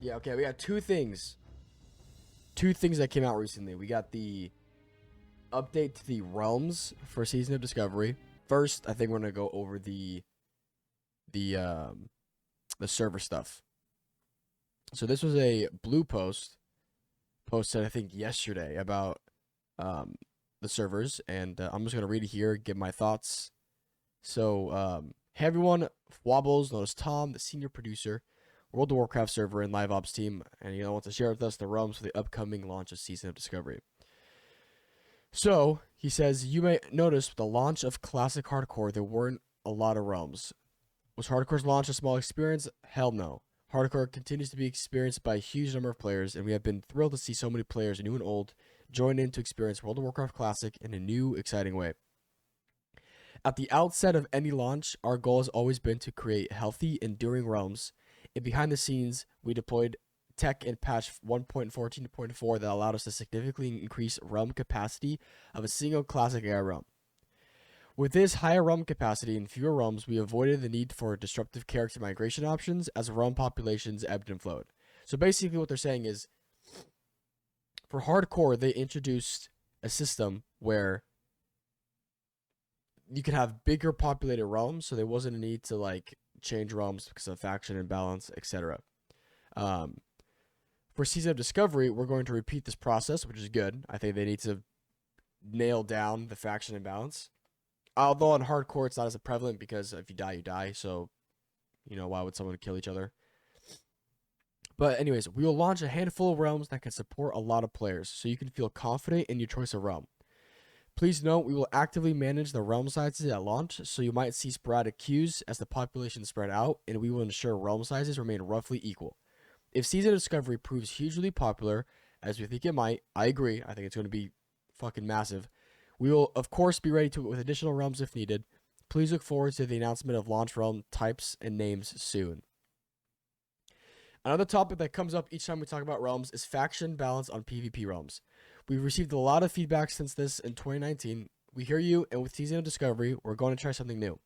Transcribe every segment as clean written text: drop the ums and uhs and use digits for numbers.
Yeah, okay, we got two things. Two things that came out recently. We got the update to the realms for Season of Discovery. First, I think we're gonna go over the um the server stuff. So this was a blue post posted I think yesterday about um the servers, and I'm just gonna read it here, give my thoughts. So hey everyone, Wobbles, known as Tom, the senior producer, World of Warcraft server and live ops team, and wants to share with us the realms for the upcoming launch of Season of Discovery. So he says, you may notice with the launch of Classic Hardcore, there weren't a lot of realms. Was Hardcore's launch a small experience? Hell no. Hardcore continues to be experienced by a huge number of players, and we have been thrilled to see so many players, new and old, join in to experience World of Warcraft Classic in a new, exciting way. At the outset of any launch, our goal has always been to create healthy, enduring realms, and behind the scenes, we deployed tech in patch 1.14.4 that allowed us to significantly increase realm capacity of a single classic era realm. With this higher realm capacity and fewer realms, we avoided the need for disruptive character migration options as realm populations ebbed and flowed. So basically what they're saying is, for hardcore, they introduced a system where you could have bigger populated realms, so there wasn't a need to like change realms because of faction imbalance, etc. For Season of Discovery, we're going to repeat this process, which is good. I think they need to nail down the faction imbalance. Although on hardcore, it's not as prevalent because if you die, you die. So, why would someone kill each other? But anyways, we will launch a handful of realms that can support a lot of players, so you can feel confident in your choice of realm. Please note, we will actively manage the realm sizes at launch, so you might see sporadic queues as the population spread out, and we will ensure realm sizes remain roughly equal. If Season of Discovery proves hugely popular, as we think it might, I agree, I think it's going to be fucking massive, we will, of course, be ready to with additional realms if needed. Please look forward to the announcement of launch realm types and names soon. Another topic that comes up each time we talk about realms is faction balance on PvP realms. We've received a lot of feedback since this in 2019. We hear you, and with Season of Discovery, we're going to try something new.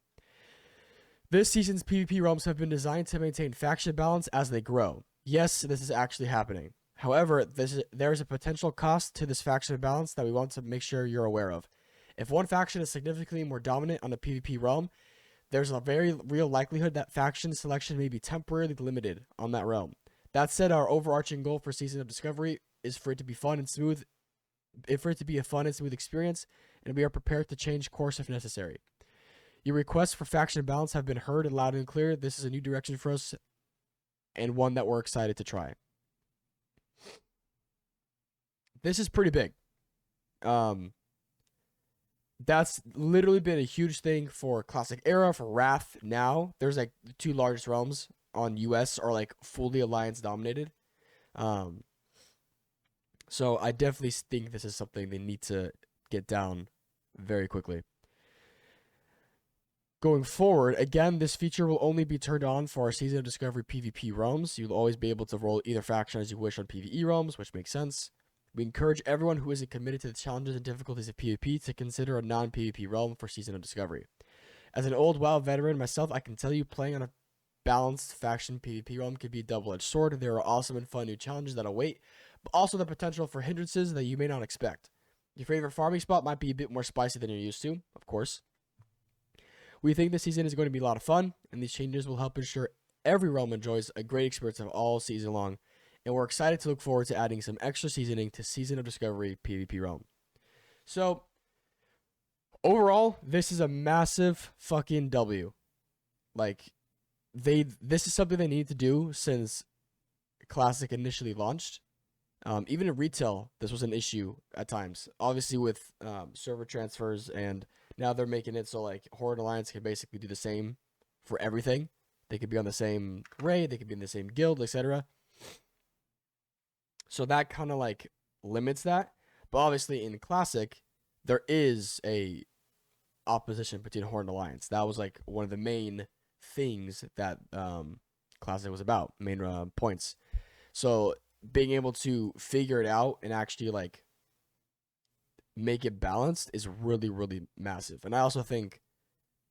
This season's PvP realms have been designed to maintain faction balance as they grow. Yes, this is actually happening. However, there is a potential cost to this faction balance that we want to make sure you're aware of. If one faction is significantly more dominant on a PvP realm, there's a very real likelihood that faction selection may be temporarily limited on that realm. That said, our overarching goal for Season of Discovery is for it to be fun and smooth, for it to be a fun and smooth experience, and we are prepared to change course if necessary. Your requests for faction balance have been heard loud and clear. This is a new direction for us, and one that we're excited to try. This is pretty big. That's literally been a huge thing for Classic Era, for Wrath. Now there's like the two largest realms on US are like fully alliance dominated. So I definitely think this is something they need to get down very quickly. Going forward, again, this feature will only be turned on for our Season of Discovery PvP realms. You'll always be able to roll either faction as you wish on PvE realms, which makes sense. We encourage everyone who isn't committed to the challenges and difficulties of PvP to consider a non-PvP realm for Season of Discovery. As an old WoW veteran myself, I can tell you playing on a balanced faction PvP realm can be a double-edged sword. There are awesome and fun new challenges that await, but also the potential for hindrances that you may not expect. Your favorite farming spot might be a bit more spicy than you're used to, of course. We think this season is going to be a lot of fun, and these changes will help ensure every realm enjoys a great experience of all season long, and we're excited to look forward to adding some extra seasoning to Season of Discovery PvP realm. So, overall, this is a massive fucking W. Like, this is something they need to do since Classic initially launched. Even in retail, this was an issue at times. Obviously, with server transfers, and now they're making it so like Horde Alliance can basically do the same for everything. They could be on the same raid, they could be in the same guild, etc. So that kind of like limits that. But obviously, in Classic, there is a opposition between Horde and Alliance. That was like one of the main things that Classic was about, main points. So being able to figure it out and actually like make it balanced is really, really massive. And I also think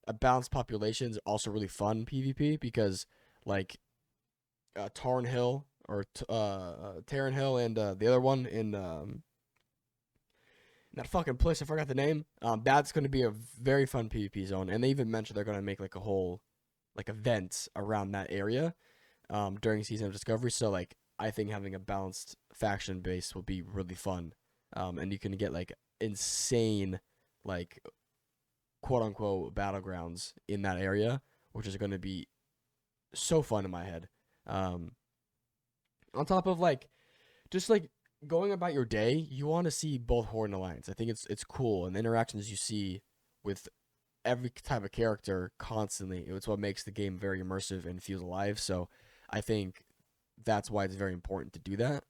a balanced population is also really fun in PvP because like Tarn Hill or Terran Hill and the other one in that fucking place. I forgot the name. That's going to be a very fun PvP zone, and they even mentioned they're going to make like a whole like event around that area during Season of Discovery. So like I think having a balanced faction base will be really fun, and you can get like insane like quote unquote battlegrounds in that area, which is going to be so fun in my head. Um, on top of like just like going about your day, you want to see both Horde and Alliance. I think it's cool, and the interactions you see with every type of character constantly. It's what makes the game very immersive and feels alive. So I think that's why it's very important to do that.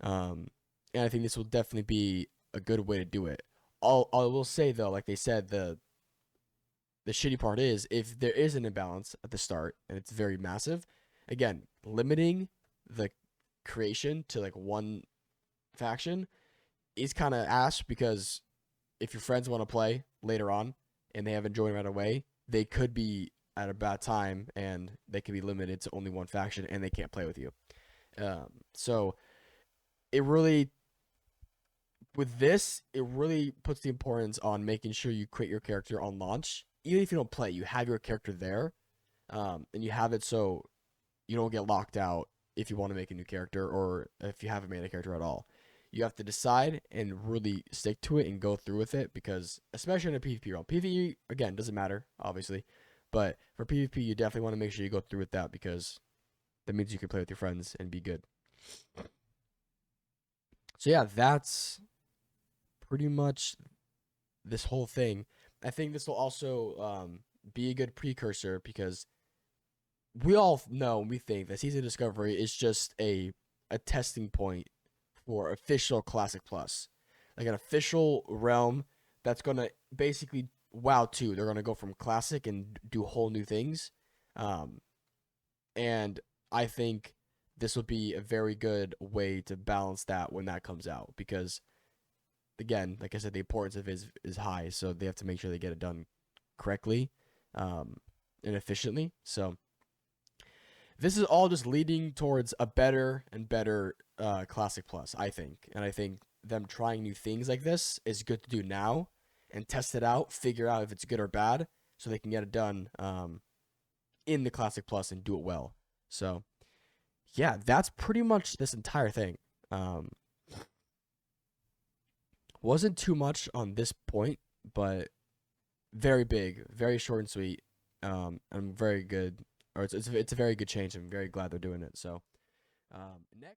Um, and I think this will definitely be a good way to do it. I will say though, like they said, the shitty part is if there is an imbalance at the start and it's very massive, again, limiting the creation to like one faction is kind of ass because if your friends want to play later on and they haven't joined right away, they could be at a bad time and they could be limited to only one faction and they can't play with you. So it really, with this, it really puts the importance on making sure you create your character on launch. Even if you don't play, you have your character there, and you have it so you don't get locked out if you want to make a new character or if you haven't made a character at all. You have to decide and really stick to it and go through with it because, especially in a PvP realm, PvE again doesn't matter obviously, but for PvP you definitely want to make sure you go through with that because that means you can play with your friends and be good. So yeah, that's pretty much this whole thing. I think this will also be a good precursor because we all know we think that Season Discovery is just a testing point for official Classic Plus, like an official realm that's gonna basically WoW 2. They're gonna go from Classic and do whole new things, um, and I think this will be a very good way to balance that when that comes out because again, like I said, the importance of it is high, so they have to make sure they get it done correctly um, and efficiently. So this is all just leading towards a better and better Classic Plus, I think. And I think them trying new things like this is good to do now and test it out, figure out if it's good or bad, so they can get it done in the Classic Plus and do it well. So yeah, that's pretty much this entire thing. Um, wasn't too much on this point, but very big, very short and sweet. I'm very good, or it's a very good change. I'm very glad they're doing it. So next.